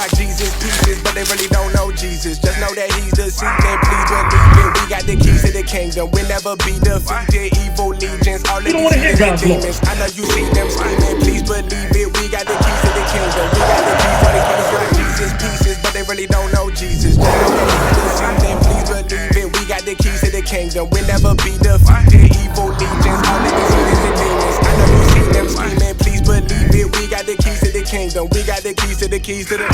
rock Jesus pieces, but they really don't know Jesus. Just know that he's the seed, and please believe it. We got the keys to the kingdom. We'll never be defeated. Evil legions, all of these demons. I know you see them scheming, please believe it. We got the keys to the kingdom. We got the keys for these brothers rock Jesus pieces, but they really don't know Jesus. Just know that he's the seed, and please believe it. We got the keys to the kingdom. We'll never be defeated. Evil legions, all of these demons. I know you see them scheming, please believe it. We got the keys to the kingdom. We got the keys to the keys to the.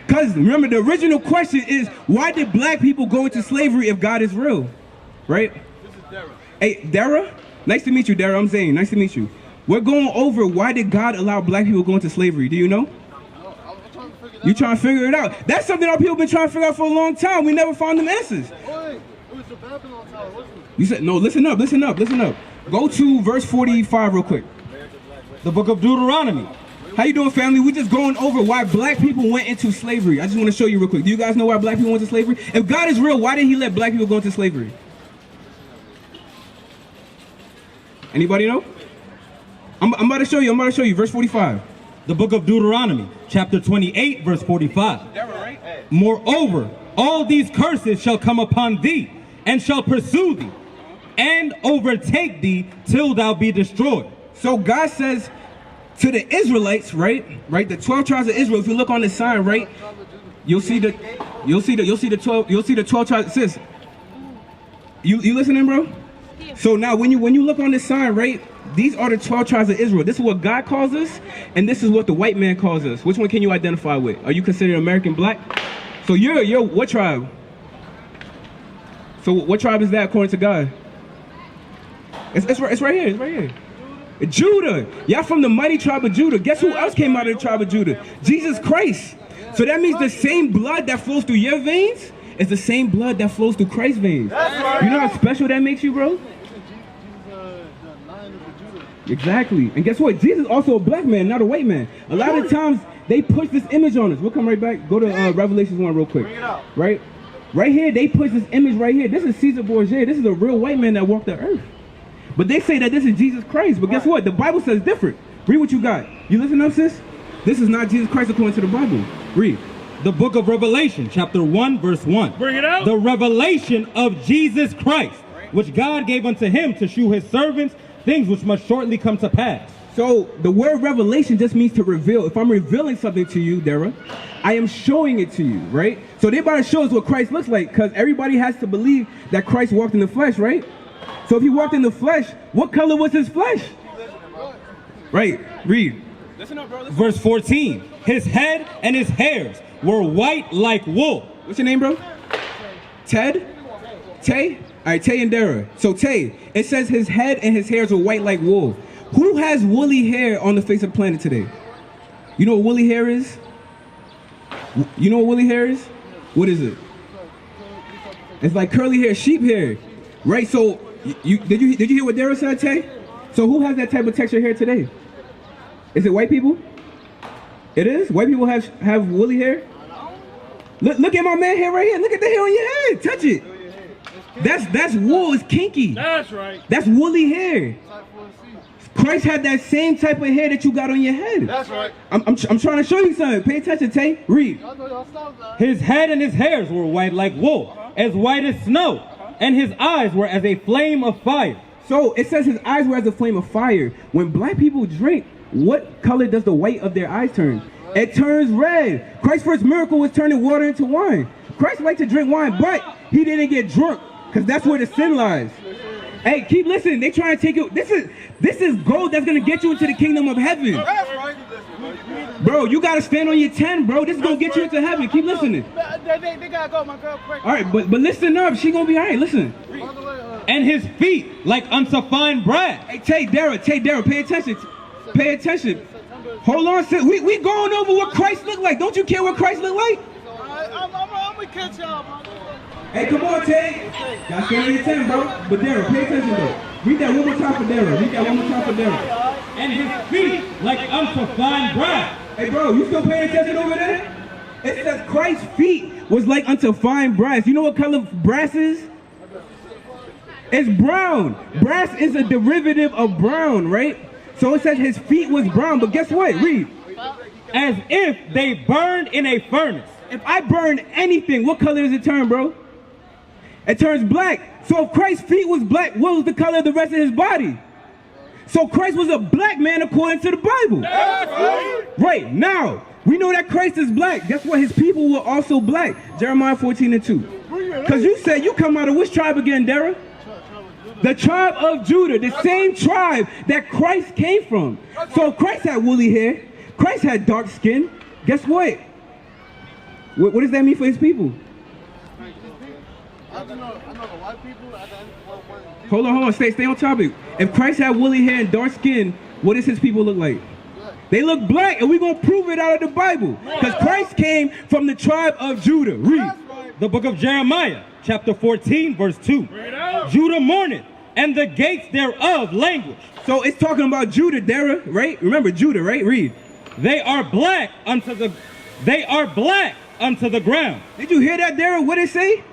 Because remember, the original question is, why did black people go into slavery if God is real? Right? This is Dara. Hey, Dara? Nice to meet you, Dara. I'm Zane. Nice to meet you. We're going over why did God allow black people to go into slavery. Do you know? No, I'm trying to figure that You trying to figure it out. That's something our people have been trying to figure out for a long time. We never found them answers. Wait, it was the Babylon Tower, wasn't it? You said, no, listen up, listen up, listen up. Go to verse 45 real quick. The book of Deuteronomy. How you doing, family? We just going over why black people went into slavery. I just want to show you real quick. Do you guys know why black people went to slavery? If God is real, why did he let black people go into slavery? Anybody know? I'm about to show you. I'm about to show you. Verse 45. The book of Deuteronomy, chapter 28, verse 45. Moreover, all these curses shall come upon thee, and shall pursue thee, and overtake thee till thou be destroyed. So God says to the Israelites, right? The 12 tribes of Israel. If you look on the sign, right, you'll see the 12 tribes. Sis, you listening, bro? So now when you look on this sign, right, these are the 12 tribes of Israel. This is what God calls us, and this is what the white man calls us. Which one can you identify with? Are you considered American black? So you're what tribe? So what tribe is that according to God? It's right here. It's right here. Judah. Y'all from the mighty tribe of Judah. Guess who else came out of the tribe of Judah? Jesus Christ. So that means the same blood that flows through your veins is the same blood that flows through Christ's veins. You know how special that makes you, bro? Exactly. And guess what? Jesus is also a black man, not a white man. A lot of times they push this image on us. We'll come right back. Go to Revelations 1 real quick. Right here, they push this image right here. This is Caesar Borgia. This is a real white man that walked the earth. But they say that this is Jesus Christ. But guess what? The Bible says different. Read what you got. You listen up, sis? This is not Jesus Christ according to the Bible. Read. The book of Revelation, chapter 1, verse 1. Bring it out. The revelation of Jesus Christ, which God gave unto him to shew his servants things which must shortly come to pass. So the word revelation just means to reveal. If I'm revealing something to you, Dara, I am showing it to you, right? So they about to show us what Christ looks like, because everybody has to believe that Christ walked in the flesh, right? So if he walked in the flesh, what color was his flesh? Right, read. Listen up, bro. Listen. Verse 14. His head and his hairs were white like wool. What's your name, bro? Ted? Tay? All right, Tay and Dara. So Tay, it says his head and his hairs were white like wool. Who has woolly hair on the face of the planet today? You know what woolly hair is? You know what woolly hair is? What is it? It's like curly hair, sheep hair, right? So did you hear what Dara said, Tay? So who has that type of texture hair today? Is it white people? It is? White people have woolly hair? Look at my man hair right here. Look at the hair on your head. Touch it. That's wool. It's kinky. That's right. That's woolly hair. Christ had that same type of hair that you got on your head. That's right. I'm trying to show you something. Pay attention, Tay. Read. His head and his hairs were white like wool, as white as snow, and his eyes were as a flame of fire. So it says his eyes were as a flame of fire. When black people drink, what color does the white of their eyes turn? It turns red. Christ's first miracle was turning water into wine. Christ liked to drink wine, but he didn't get drunk, because that's where the sin lies. Hey, keep listening. They trying to take you. This is gold that's gonna get you into the kingdom of heaven. That's right. Bro, you gotta stand on your 10, bro. This is gonna get you into heaven. Keep listening. They gotta go, my girl. All right, but listen up. She gonna be all right. Listen. And his feet like unto fine brass. Hey, Tay, Dara, pay attention. Pay attention. Hold on, sis. We going over what Christ looked like. Don't you care what Christ looked like? I'm gonna catch y'all, man. Hey, come on, Tay. Got to stay 10, bro. But Daryl, pay attention though. Read that one more time for Daryl. Read that one more time for Daryl. And his feet like unto fine brass. Hey, bro, you still paying attention over there? It says Christ's feet was like unto fine brass. You know what color brass is? It's brown. Brass is a derivative of brown, right? So it says his feet was brown, but guess what? Read. As if they burned in a furnace. If I burn anything, what color does it turn, bro? It turns black. So if Christ's feet was black, what was the color of the rest of his body? So Christ was a black man according to the Bible. Right, now, we know that Christ is black. Guess what? His people were also black. Jeremiah 14:2. Because you said you come out of which tribe again, Dara? The tribe of Judah, the same tribe that Christ came from. So if Christ had woolly hair, Christ had dark skin, guess what? What does that mean for his people? I know the white people. Hold on, stay on topic. If Christ had woolly hair and dark skin, what does his people look like? They look black, and we're going to prove it out of the Bible. Because Christ came from the tribe of Judah. Read. The book of Jeremiah, chapter 14, verse 2. Judah mourneth, and the gates thereof languish. So it's talking about Judah, Dara, right? Remember Judah, right? Read. They are black unto the ground. Did you hear that, Dara? What did it say?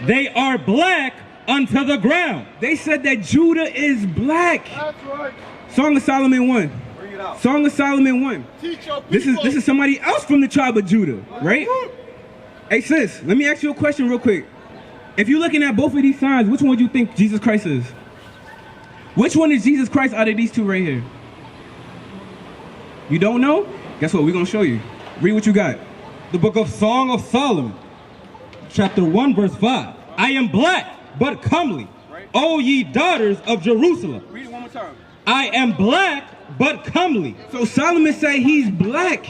They are black unto the ground. They said that Judah is black. That's right. Song of Solomon 1. Bring it out. Song of Solomon 1. Teach your This is somebody else from the tribe of Judah, right? Hey sis, let me ask you a question real quick. If you're looking at both of these signs, which one do you think Jesus Christ is? Which one is Jesus Christ out of these two right here? You don't know? Guess what? We're going to show you. Read what you got. The book of Song of Solomon, chapter 1, verse 5. I am black, but comely, O ye daughters of Jerusalem. Read it one more time. I am black, but comely. So Solomon said he's black.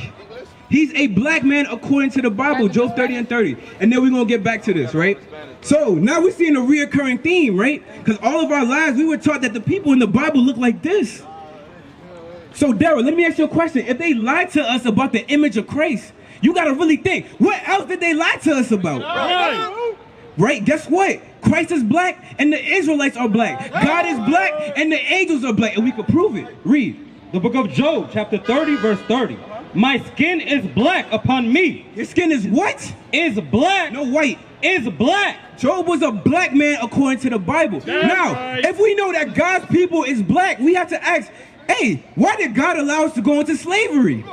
He's a black man according to the Bible, Job 30:30. And then we're going to get back to this, right? So now we're seeing a reoccurring theme, right? Because all of our lives we were taught that the people in the Bible look like this. So Daryl, let me ask you a question. If they lied to us about the image of Christ, you got to really think, what else did they lie to us about? Right, guess what? Christ is black and the Israelites are black. God is black and the angels are black. And we could prove it. Read. The book of Job, chapter 30, verse 30. My skin is black upon me. Your skin is what? Is black. No, white. Is black. Job was a black man according to the Bible. Now, if we know that God's people is black, we have to ask, hey, why did God allow us to go into slavery?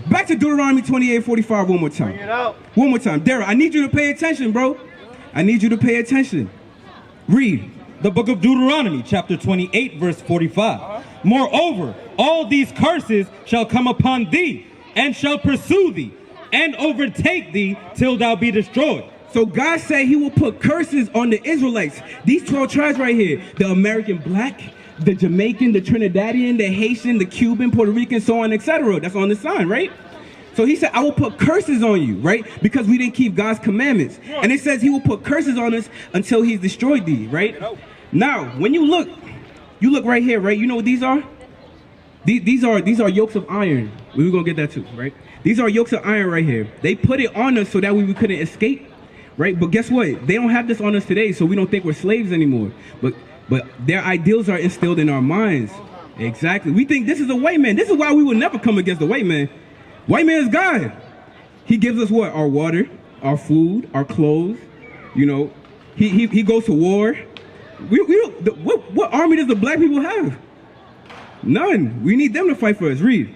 Back to Deuteronomy 28:45 one more time. Bring it out. One more time. Darryl, I need you to pay attention, bro. I need you to pay attention. Read. The book of Deuteronomy, chapter 28, verse 45. Moreover, all these curses shall come upon thee, and shall pursue thee, and overtake thee till thou be destroyed. So God said he will put curses on the Israelites. These 12 tribes right here. The American black, the Jamaican, the Trinidadian, the Haitian, the Cuban, Puerto Rican, so on, etc. That's on the sign, right? So he said, I will put curses on you, right? Because we didn't keep God's commandments. And it says he will put curses on us until he's destroyed thee, right? Now, when you look right here, right? You know what these are? These are yokes of iron. We're going to get that too, right? These are yokes of iron right here. They put it on us so that way we couldn't escape, right? But guess what? They don't have this on us today, so we don't think we're slaves anymore. But their ideals are instilled in our minds. Exactly. We think this is a white man. This is why we will never come against the white man. White man is God. He gives us what? Our water, our food, our clothes. You know, he goes to war. What army does the black people have? None. We need them to fight for us. Read.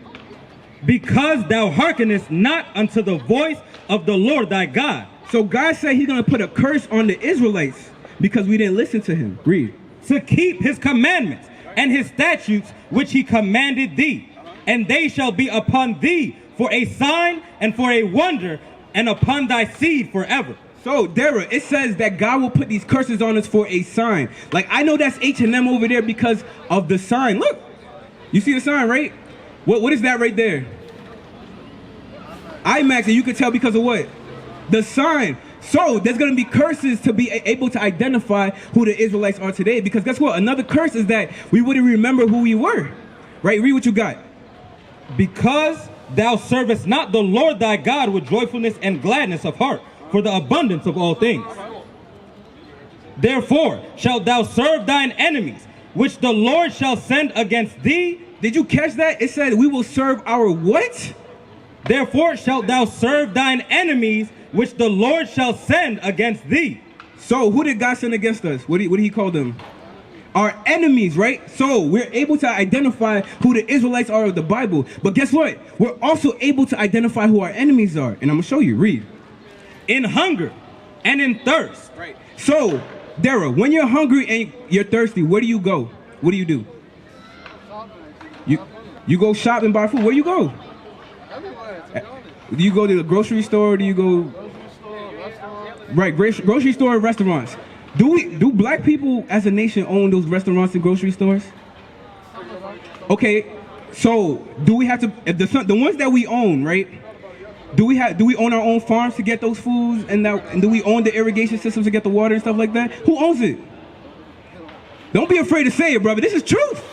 Because thou hearkenest not unto the voice of the Lord thy God. So God said he's going to put a curse on the Israelites because we didn't listen to him. Read. To keep his commandments and his statutes which he commanded thee. And they shall be upon thee for a sign and for a wonder, and upon thy seed forever. So, Dara, it says that God will put these curses on us for a sign. Like, I know that's H&M over there because of the sign. Look, you see the sign, right? What is that right there? IMAX, and you can tell because of what? The sign. So, there's going to be curses to be able to identify who the Israelites are today. Because guess what? Another curse is that we wouldn't remember who we were. Right? Read what you got. Because thou servest not the Lord thy God with joyfulness and gladness of heart, for the abundance of all things. Therefore shalt thou serve thine enemies, which the Lord shall send against thee. Did you catch that? It said we will serve our what? Therefore shalt thou serve thine enemies, which the Lord shall send against thee. So who did God send against us? What did he call them? Our enemies, right? So we're able to identify who the Israelites are of the Bible. But guess what? We're also able to identify who our enemies are. And I'm going to show you. Read. In hunger and in thirst. Right. So, Dara, when you're hungry and you're thirsty, where do you go? What do you do? You go shop and buy food. Where do you go? Do you go to the grocery store? Do you go... Right, grocery store, restaurants. Do black people as a nation own those restaurants and grocery stores? Okay, so do we have to, if the ones that we own, right? Do we own our own farms to get those foods, and do we own the irrigation systems to get the water and stuff like that? Who owns it? Don't be afraid to say it, brother. This is truth.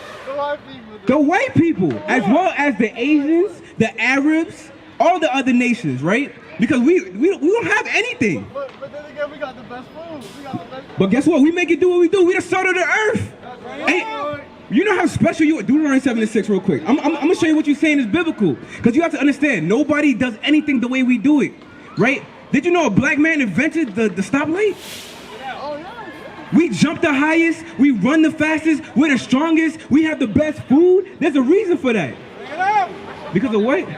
The white people, as well as the Asians, the Arabs, all the other nations, right? Because we don't have anything. But then again, we got the best food. But guess what? We make it do what we do. We the salt of the earth. Hey, you know how special you are. Deuteronomy 7:6 real quick. I'm going to show you what you're saying is biblical. Because you have to understand, nobody does anything the way we do it. Right? Did you know a black man invented the stoplight? We jump the highest. We run the fastest. We're the strongest. We have the best food. There's a reason for that. Because of what?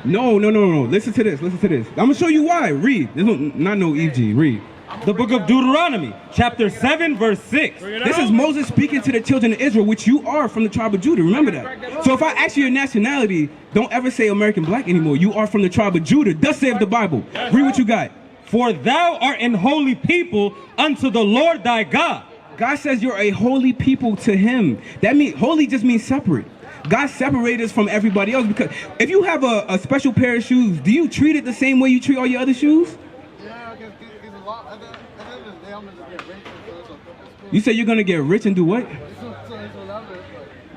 No. Listen to this. I'm going to show you why. Read. There's no EG. Read. The book of Deuteronomy, chapter 7, verse 6. This is Moses speaking to the children of Israel, which you are from the tribe of Judah. Remember that. So if I ask you your nationality, don't ever say American black anymore. You are from the tribe of Judah. Thus saith the Bible. Read what you got. For thou art an holy people unto the Lord thy God. God says you're a holy people to him. That means holy just means separate. God separated us from everybody else, because if you have a special pair of shoes, do you treat it the same way you treat all your other shoes? Yeah, because it's a lot. At the end of the day, I'm going to get rich. You say you're going to get rich and do what?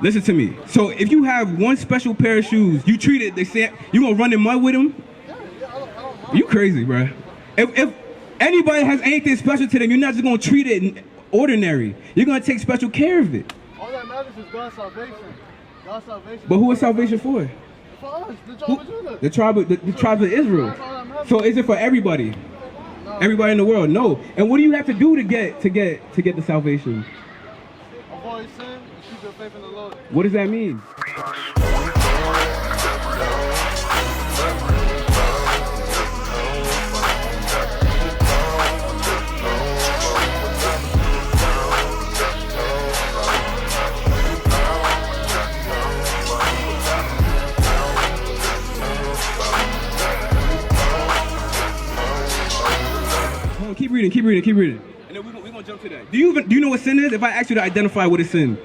Listen to me. So if you have one special pair of shoes, you treat it the same, you going to run in mud with them? You crazy, bro. If anybody has anything special to them, you're not just going to treat it ordinary. You're going to take special care of it. All that matters is God's salvation. God's salvation. But who is salvation for? For us, the tribe of Judah. The tribes of Israel. So is it for everybody? No. Everybody in the world? No. And what do you have to do to get the salvation? Avoid sin and keep your faith in the Lord. What does that mean? Keep reading. And then we're gonna jump to that. Do you know what sin is? If I ask you to identify what is sin.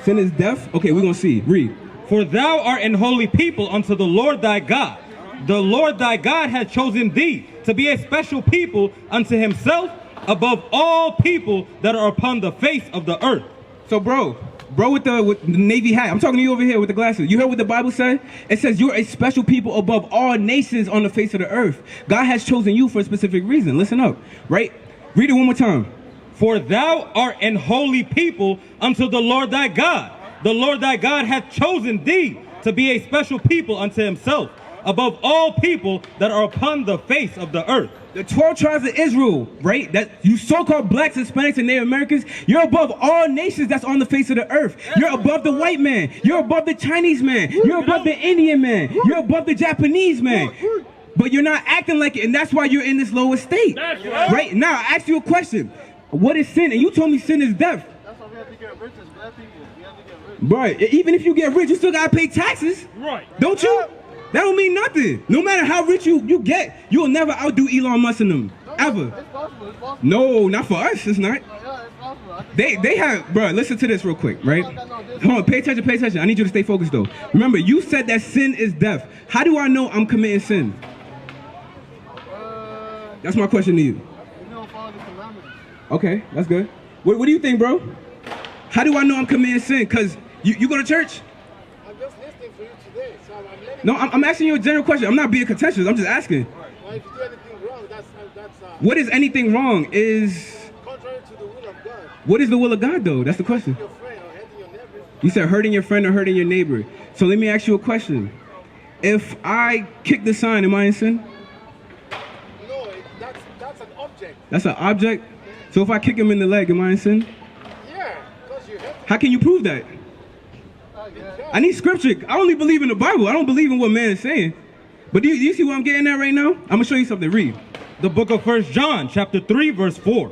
Sin is death? Okay, we're gonna see. Read. For thou art an holy people unto the Lord thy God. The Lord thy God hath chosen thee to be a special people unto himself above all people that are upon the face of the earth. So bro with the navy hat, I'm talking to you over here with the glasses. You heard what the Bible said? It says you're a special people above all nations on the face of the earth. God has chosen you for a specific reason. Listen up, right? Read it one more time. For thou art an holy people unto the Lord thy God. The Lord thy God hath chosen thee to be a special people unto himself above all people that are upon the face of the earth. The 12 tribes of Israel, right? That you so-called blacks, Hispanics, and Native Americans, you're above all nations that's on the face of the earth. You're above the white man. You're above the Chinese man. You're above the Indian man. You're above the Japanese man. But you're not acting like it, and that's why you're in this lower state. Right? Now, I asked you a question. What is sin? And you told me sin is death. That's why we have to get rich as black people. We have to get rich. Right. Even if you get rich, you still gotta pay taxes. Right. Don't you? That don't mean nothing. No matter how rich you get, you'll never outdo Elon Musk and them. Ever. It's possible. It's possible. No, not for us. It's not. Yeah, it's possible. They have, bro, listen to this real quick, right? Hold on, pay attention. I need you to stay focused though. Remember, you said that sin is death. How do I know I'm committing sin? That's my question to you. You don't follow the commandments. Okay, that's good. What do you think, bro? How do I know I'm committing sin? Because you go to church? I'm just listening for you today, so I'm letting No, I'm asking you a general question. I'm not being contentious. I'm just asking. Well, if you do anything wrong, that's What is anything wrong? Is... contrary to the will of God. What is the will of God, though? That's the question. Your friend or hating your neighbor. You said hurting your friend or hurting your neighbor. So let me ask you a question. If I kick the sign, am I in sin? No, that's an object. That's an object? So if I kick him in the leg, am I in sin? Yeah, because you have to. How can you prove that? I need scripture. I only believe in the Bible. I don't believe in what man is saying. But do you see what I'm getting at right now? I'm going to show you something. Read. The book of 1 John, chapter 3, verse 4.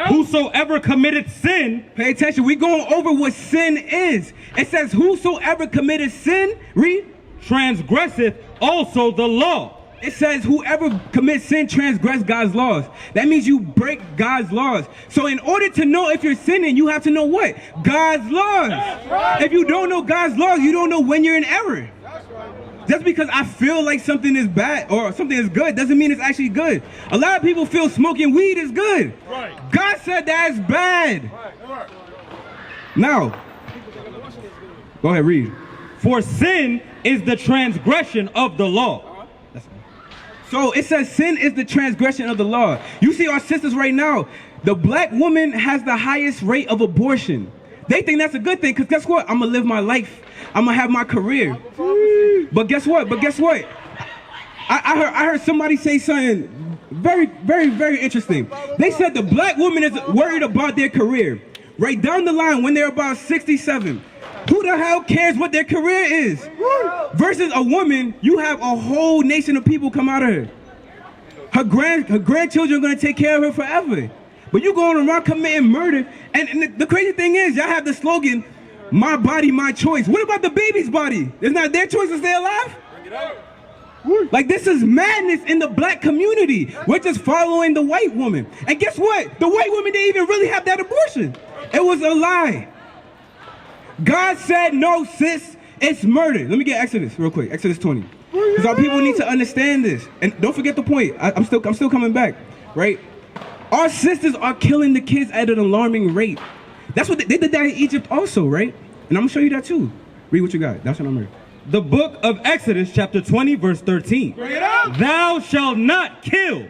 Whosoever committed sin. Pay attention. We're going over what sin is. It says, whosoever committed sin, read. Transgresseth also the law. It says whoever commits sin transgress God's laws. That means you break God's laws. So in order to know if you're sinning, you have to know what? God's laws. If you don't know God's laws, you don't know when you're in error. Just because I feel like something is bad or something is good doesn't mean it's actually good. A lot of people feel smoking weed is good. God said that's bad. Now, go ahead, read. For sin is the transgression of the law. So it says sin is the transgression of the law. You see our sisters right now, the black woman has the highest rate of abortion. They think that's a good thing because guess what? I'm going to live my life. I'm going to have my career. But guess what? I heard somebody say something very, very, very interesting. They said the black woman is worried about their career. Right down the line when they're about 67. Who the hell cares what their career is? Versus a woman, you have a whole nation of people come out of her. Her grandchildren are going to take care of her forever. But you going around committing murder. And the crazy thing is, y'all have the slogan, my body, my choice. What about the baby's body? Isn't that their choice to stay alive? Like, this is madness in the black community. We're just following the white woman. And guess what? The white woman didn't even really have that abortion. It was a lie. God said, no, sis, it's murder. Let me get Exodus real quick. Exodus 20. Because our people need to understand this. And don't forget the point. I'm still coming back, right? Our sisters are killing the kids at an alarming rate. That's what they did that in Egypt also, right? And I'm going to show you that too. Read what you got. That's what I'm reading. The book of Exodus, chapter 20, verse 13. Thou shalt not kill.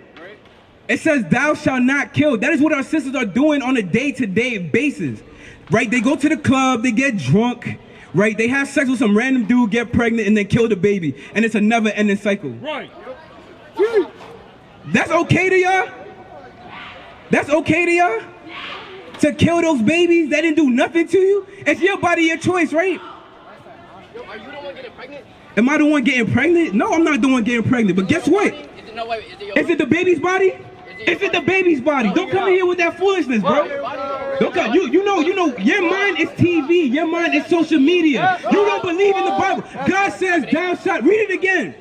It says, thou shalt not kill. That is what our sisters are doing on a day-to-day basis. Right, they go to the club, they get drunk, right? They have sex with some random dude, get pregnant, and then kill the baby. And it's a never-ending cycle. Right. That's okay to y'all? That's okay to y'all? To kill those babies that didn't do nothing to you? It's your body, your choice, right? Are you the one getting pregnant? Am I the one getting pregnant? No, I'm not the one getting pregnant. But guess what? Is it the baby's body? Is it the baby's body? Don't come in here with that foolishness, bro. Don't come. You know, your mind is TV. Your mind is social media. You don't believe in the Bible. God says, thou shalt, read it again.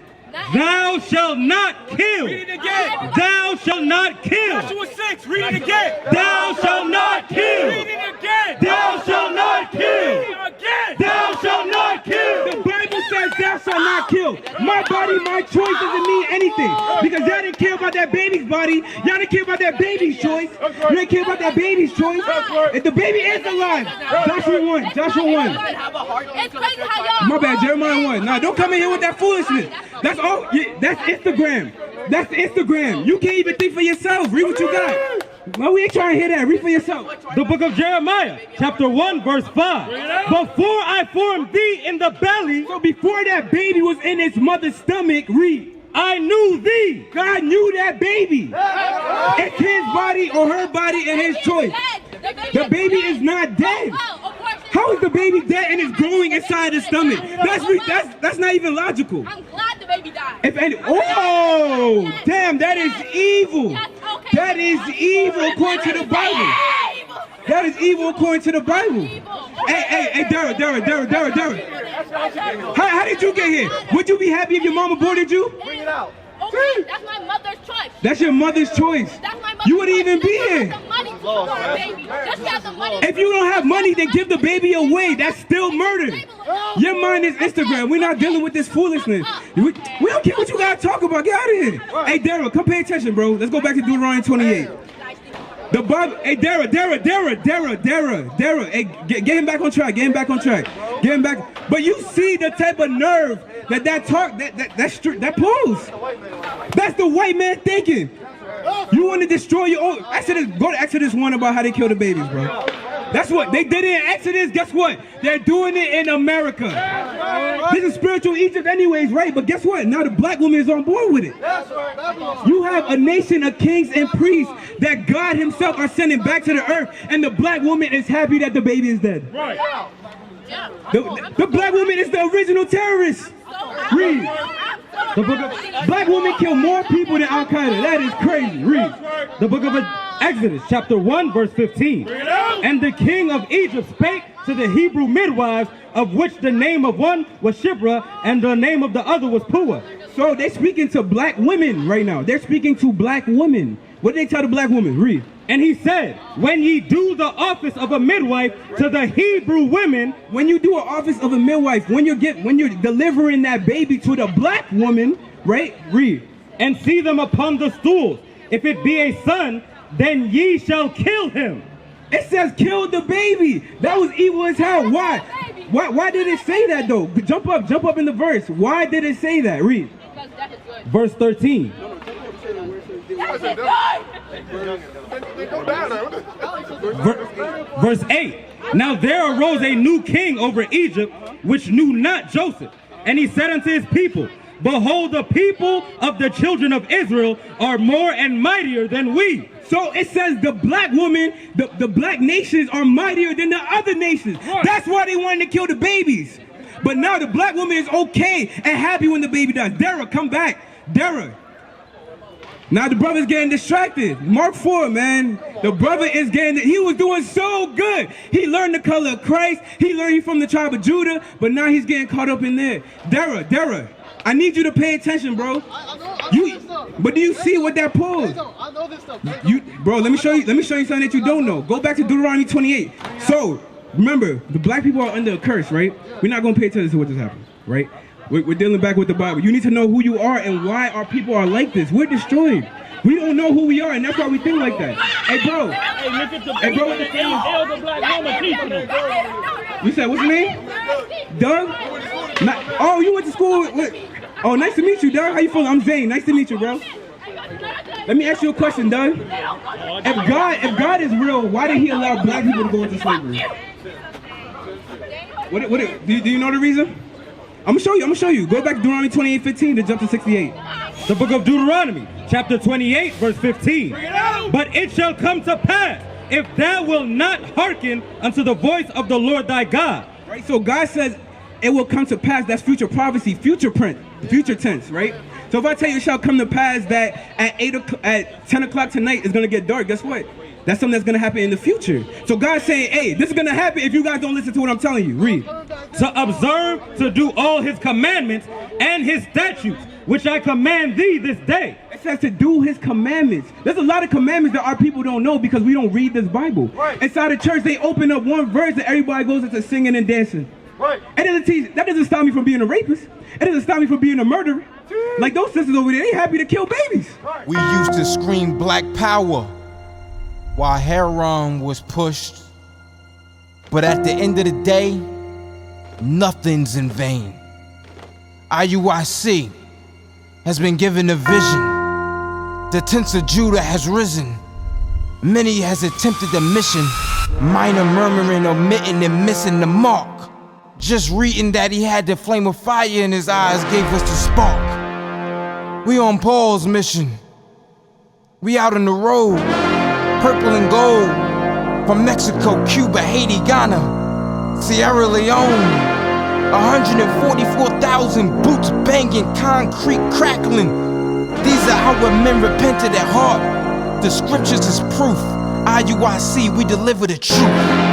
Thou shalt not kill. Read it again. Thou shalt not kill. Joshua 6, read it again. Thou shalt not kill. Read it again. Thou shalt not kill. Again. Thou shalt not kill. The Bible says thou shalt not kill. My body, my choice doesn't mean anything. Because y'all didn't care about that baby's body. Y'all didn't care about that baby's choice. You didn't care about that baby's choice. If the baby is alive. Joshua 1. Joshua 1. It's crazy how y'all. My bad, Jeremiah 1. Nah, don't come in here with that foolishness. That's all. Yeah, that's Instagram. That's Instagram. You can't even think for yourself. Read what you got. No, we ain't trying to hear that. Read for yourself. The book of Jeremiah, chapter 1, verse 5. Before I formed thee in the belly. So before that baby was in its mother's stomach, read. I knew thee. God knew that baby. It's his body or her body and his choice. The baby is not dead. How is the baby dead and it's growing inside the stomach? That's not even logical. I'm glad the baby died. If any, oh, damn, that is evil. That is evil according to the Bible. That is evil according to the Bible. Hey, Dara. How did you get here? Would you be happy if your mom aborted you? Bring it out. Okay, that's my mother's choice. That's your mother's choice. That's my mother's You wouldn't choice. even be Just here. have the money to support a baby. Just have the money. If you don't have money, then give the baby away. That's still murder. Your mind is Instagram. We're not dealing with this foolishness. We don't care what you gotta talk about. Get out of here. Hey, Daryl, come pay attention, bro. Let's go back to Deuteronomy 28. The Bible. Hey, Dara. Hey, get him back on track. Get him back. But you see the type of nerve that pose. That's the white man thinking. You want to destroy your own. Exodus, go to Exodus 1 about how they kill the babies, bro. That's what they did in Exodus. Guess what? They're doing it in America. This is spiritual Egypt anyways, right? But guess what? Now the black woman is on board with it. You have a nation of kings and priests that God himself are sending back to the earth, and the black woman is happy that the baby is dead. Right. The black woman is the original terrorist. Read. The book of black women kill more people than Al Qaeda. That is crazy. Read. The book of Exodus, chapter 1, verse 15. And the king of Egypt spake to the Hebrew midwives, of which the name of one was Shipra, and the name of the other was Pua. So they're speaking to black women right now. They're speaking to black women. What did they tell the black women? Read. And he said, when ye do the office of a midwife to the Hebrew women, when you do an office of a midwife, when you're delivering that baby to the black woman, right? Read. And see them upon the stools. If it be a son, then ye shall kill him. It says kill the baby. That was evil as hell. Why? Why did it say that though? Jump up in the verse. Why did it say that? Read. Verse 13. Verse 8. Now there arose a new king over Egypt, which knew not Joseph. And he said unto his people, behold, the people of the children of Israel are more and mightier than we. So it says the black woman, the black nations are mightier than the other nations. Right. That's why they wanted to kill the babies. But now the black woman is okay and happy when the baby dies. Dara, come back. Dara. Now the brother's getting distracted. Mark 4, man. The brother is he was doing so good. He learned the color of Christ. He learned he's from the tribe of Judah, but now he's getting caught up in there. Dara, I need you to pay attention, bro. But do you see what that pulls? I know this stuff. Bro, let me show you something that you don't know. Go back to Deuteronomy 28. So, remember, the black people are under a curse, right? We're not going to pay attention to what just happened, right? We're dealing back with the Bible. You need to know who you are and why our people are like this. We're destroyed. We don't know who we are, and that's why we think like that. Hey, bro. Hey, look at the Hey, bro. elder black woman teaching them. You said, what's your name? Doug? Oh, you went to school with... Oh, nice to meet you, Doug. How you feeling? I'm Zane. Nice to meet you, bro. Let me ask you a question, Doug. If God is real, why did he allow black people to go into slavery? Do you know the reason? I'm gonna show you. Go back to Deuteronomy 28:15 to jump to 68. The book of Deuteronomy, chapter 28, verse 15. But it shall come to pass, if thou wilt not hearken unto the voice of the Lord thy God. Right, so God says it will come to pass. That's future prophecy, future tense, right? So if I tell you it shall come to pass that at 10 o'clock tonight it's gonna get dark, guess what? That's something that's gonna happen in the future. So God's saying, hey, this is gonna happen if you guys don't listen to what I'm telling you. Read. To observe, to do all his commandments and his statutes, which I command thee this day. It says to do his commandments. There's a lot of commandments that our people don't know because we don't read this Bible. Right. Inside the church, they open up one verse and everybody goes into singing and dancing. Right. And that doesn't stop me from being a rapist. It doesn't stop me from being a murderer. Like those sisters over there, they happy to kill babies. We used to scream black power while heroin was pushed. But at the end of the day, nothing's in vain. IUIC has been given a vision. The tents of Judah has risen. Many has attempted the mission. Minor murmuring, omitting, and missing the mark. Just reading that he had the flame of fire in his eyes gave us the spark. We on Paul's mission. We out on the road, purple and gold. From Mexico, Cuba, Haiti, Ghana, Sierra Leone. 144,000 boots banging, concrete crackling. These are our men repented at heart. The scriptures is proof. IUIC, we deliver the truth.